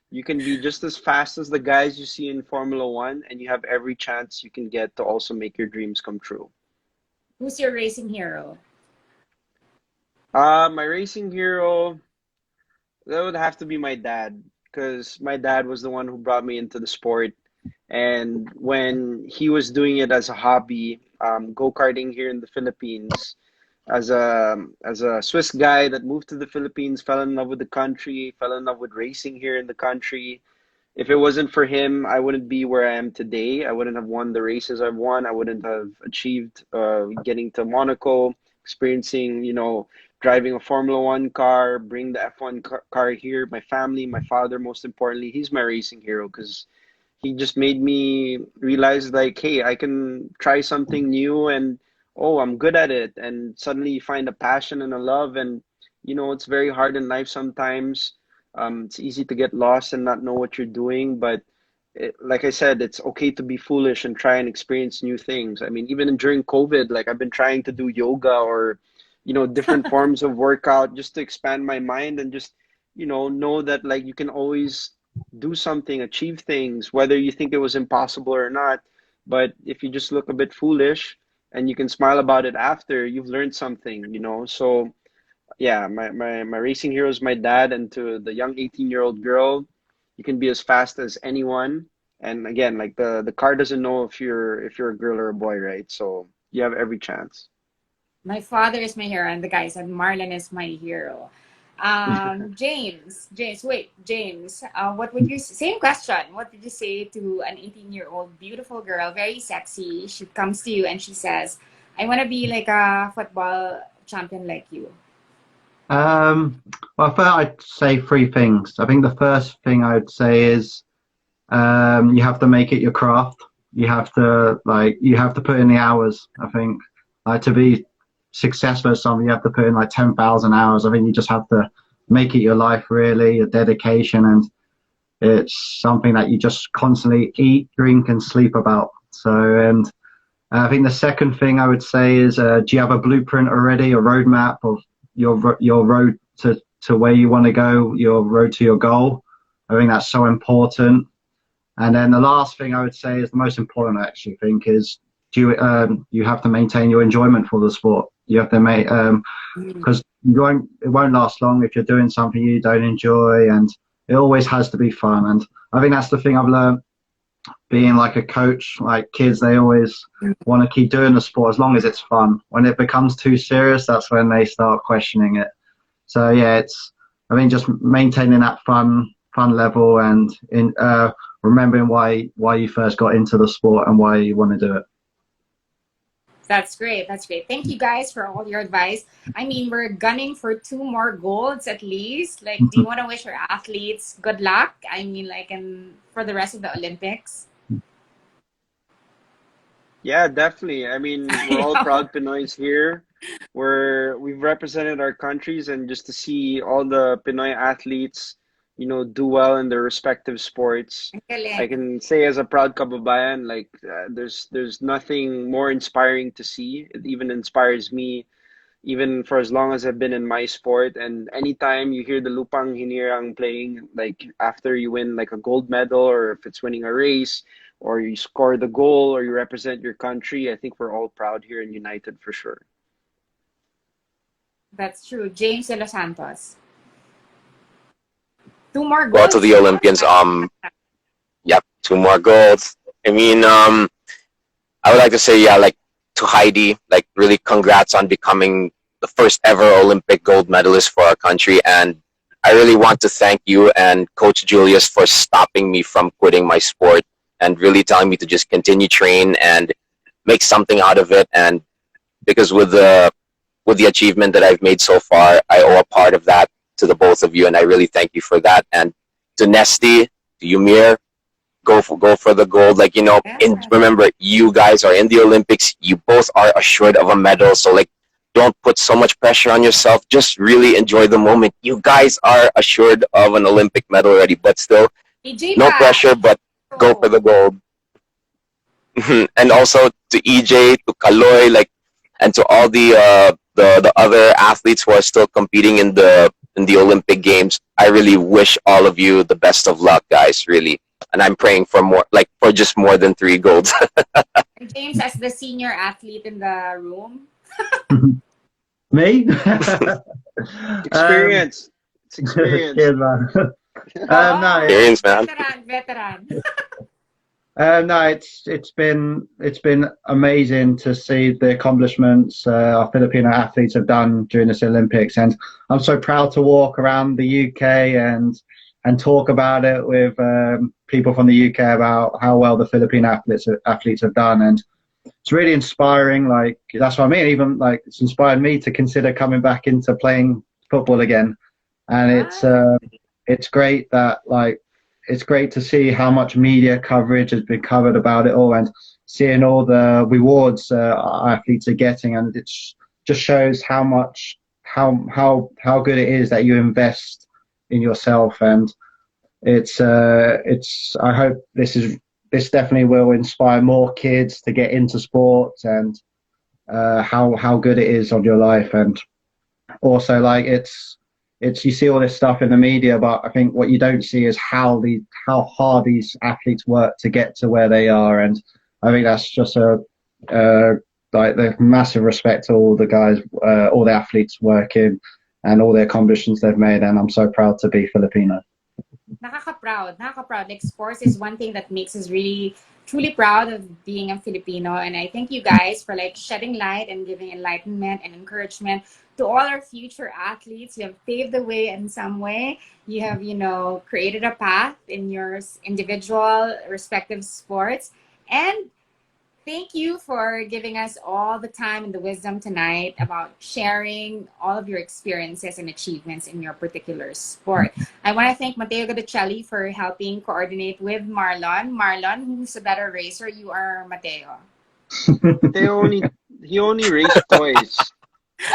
You can be just as fast as the guys you see in Formula One, and you have every chance you can get to also make your dreams come true. Who's your racing hero? My racing hero, that would have to be my dad, because my dad was the one who brought me into the sport. And when he was doing it as a hobby, go-karting here in the Philippines, as a Swiss guy that moved to the Philippines, fell in love with the country, fell in love with racing here in the country. If it wasn't for him, I wouldn't be where I am today. I wouldn't have won the races I've won. I wouldn't have achieved getting to Monaco, experiencing, driving a Formula One car, bring the F1 car here. My family, my father, most importantly, he's my racing hero, because he just made me realize, like, hey, I can try something new, and oh, I'm good at it. And suddenly you find a passion and a love. And it's very hard in life sometimes. It's easy to get lost and not know what you're doing, but like I said, it's okay to be foolish and try and experience new things. I mean, even during COVID, like, I've been trying to do yoga or different forms of workout just to expand my mind, and just know that, like, you can always do something, achieve things, whether you think it was impossible or not. But if you just look a bit foolish and you can smile about it after, you've learned something, you know. So yeah, my racing hero is my dad, and to the young 18-year-old girl, you can be as fast as anyone. And again, like the car doesn't know if you're a girl or a boy, right? So you have every chance. My father is my hero, and the guy said Marlon is my hero. James, what would you, same question, what would you say to an 18-year-old beautiful girl, very sexy? She comes to you and she says, I want to be like a football champion like you. Um, well, first I'd say three things. I think the first thing I'd say is you have to make it your craft. You have to put in the hours. I think to be successful at something, you have to put in like 10,000 hours. I think you just have to make it your life, really, your dedication, and it's something that you just constantly eat, drink, and sleep about. So, and I think the second thing I would say is, do you have a blueprint already, a roadmap of your road to where you want to go, your road to your goal? I think that's so important. And then the last thing I would say is the most important, I actually think, is you have to maintain your enjoyment for the sport. You have to make because it won't last long if you're doing something you don't enjoy, and it always has to be fun. And I think that's the thing I've learned being like a coach. Like kids, they always want to keep doing the sport as long as it's fun. When it becomes too serious, that's when they start questioning it. So yeah, I mean, just maintaining that fun level, and in remembering why you first got into the sport and why you want to do it. That's great. That's great. Thank you guys for all your advice. I mean, we're gunning for 2 more golds at least. Like, do you want to wish our athletes good luck? I mean, like, and for the rest of the Olympics? Yeah, definitely. I mean, we're all proud Pinoys here. We've represented our countries, and just to see all the Pinoy athletes, you know, do well in their respective sports, Ang I galing. can say as a proud kababayan, like there's nothing more inspiring to see. It even inspires me, even for as long as I've been in my sport. And anytime you hear the Lupang Hinirang playing, like after you win like a gold medal, or if it's winning a race, or you score the goal, or you represent your country, I think we're all proud here and united for sure. That's true. James Delos Santos. 2 more golds Well, to the for what? Olympians, yep, 2 more golds. I mean, I would like to say, yeah, like to Heidi, like really congrats on becoming the first ever Olympic gold medalist for our country. And I really want to thank you and Coach Julius for stopping me from quitting my sport and really telling me to just continue train and make something out of it. And because with the achievement that I've made so far, I owe a part of that to the both of you, and I really thank you for that. And to Nesty, to Yumir, go for the gold. Like, you know, Yeah. remember, you guys are in the Olympics. You both are assured of a medal. So like, don't put so much pressure on yourself. Just really enjoy the moment. You guys are assured of an Olympic medal already, but still, EJ no pa. pressure. But go for Oh, the gold. And also to EJ, to Kaloy, like, and to all the other athletes who are still competing in the Olympic Games. I really wish all of you the best of luck, guys. Really, and I'm praying for more, like for just more than 3 golds. and James as the senior athlete in the room. Me? um, Experience. It's experience. cheers, man. No, Oh, Experience, man. veteran. no, it's been amazing to see the accomplishments our Filipino athletes have done during this Olympics, and I'm so proud to walk around the UK and talk about it with people from the UK about how well the Filipino athletes have done, and it's really inspiring. Like that's what I mean. Even like it's inspired me to consider coming back into playing football again, and Wow. it's great that like it's great to see how much media coverage has been covered about it all, and seeing all the rewards our athletes are getting, and it just shows how much how good it is that you invest in yourself, and it's I hope this definitely will inspire more kids to get into sports, and how good it is on your life, and also like it's you see all this stuff in the media, but I think what you don't see is how hard these athletes work to get to where they are, and I think that's just like the massive respect to all the guys, all the athletes working, and all the accomplishments they've made, and I'm so proud to be Filipino. Nakaka-proud. Like, sports is one thing that makes us really, truly proud of being a Filipino. And I thank you guys for like shedding light and giving enlightenment and encouragement to all our future athletes. You have paved the way in some way. You have, created a path in your individual respective sports. And thank you for giving us all the time and the wisdom tonight about sharing all of your experiences and achievements in your particular sport. I want to thank Mateo Godicelli for helping coordinate with Marlon. Marlon, who's a better racer, you or Mateo? He only raced toys.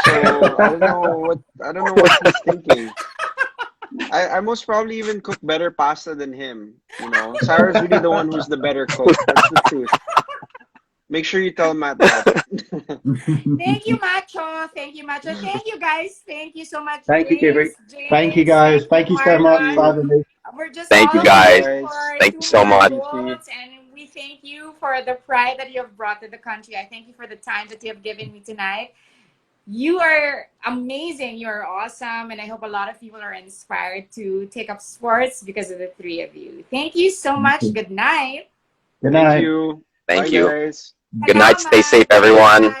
So I don't know what he's thinking. I most probably even cook better pasta than him. Sarah's really the one who's the better cook. That's the truth. Make sure you tell Matt that. Thank you, Macho. Thank you, Macho. Thank you, guys. Thank you so much. Thank you, James. Thank you, guys. Thank you so much for having me. We're just Thank you, all guys. looking for Thank you 2 so more much. goals, and we thank you for the pride that you have brought to the country. I thank you for the time that you have given me tonight. You are amazing. You are awesome. And I hope a lot of people are inspired to take up sports because of the three of you. Thank you so much. Good night. Good night. Thank you. Thank Bye, you. guys. Good night. Stay safe, everyone.